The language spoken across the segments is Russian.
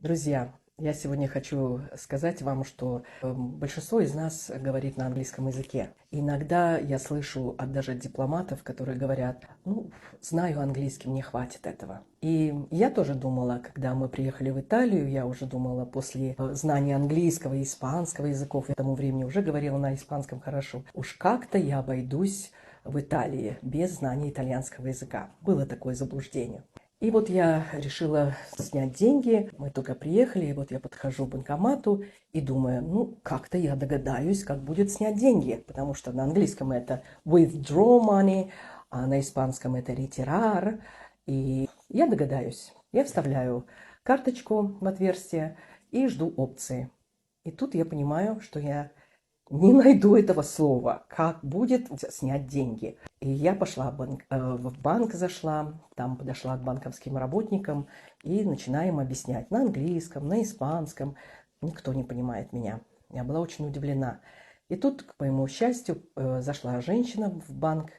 Друзья, я сегодня хочу сказать вам, что большинство из нас говорит на английском языке. Иногда я слышу от даже дипломатов, которые говорят: ну, знаю английский, мне хватит этого. И я тоже думала, когда мы приехали в Италию, я уже думала, после знания английского и испанского языков, я к тому времени уже говорила на испанском хорошо, уж как-то я обойдусь в Италии без знания итальянского языка. Было такое заблуждение. И вот я решила снять деньги, мы только приехали, и вот я подхожу к банкомату и думаю, ну, как-то я догадаюсь, как будет снять деньги, потому что на английском это withdraw money, а на испанском это retirar, и я догадаюсь. Я вставляю карточку в отверстие и жду опции. И тут я понимаю, что я не найду этого слова, как будет снять деньги. И я пошла в банк, зашла, там подошла к банковским работникам и начинаем объяснять на английском, на испанском. Никто не понимает меня. Я была очень удивлена. И тут, к моему счастью, зашла женщина в банк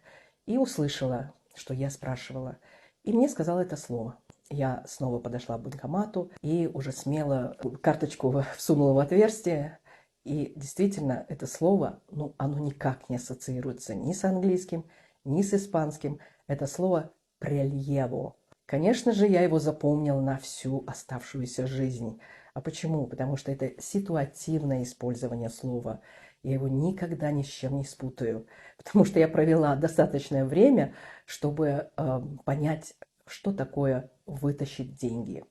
и услышала, что я спрашивала. И мне сказала это слово. Я снова подошла к банкомату и уже смело карточку всунула в отверстие. И действительно, это слово, ну, оно никак не ассоциируется ни с английским, ни с испанским. Это слово «прельево». Конечно же, я его запомнила на всю оставшуюся жизнь. А почему? Потому что это ситуативное использование слова. Я его никогда ни с чем не спутаю. Потому что я провела достаточное время, чтобы понять, что такое вытащить деньги.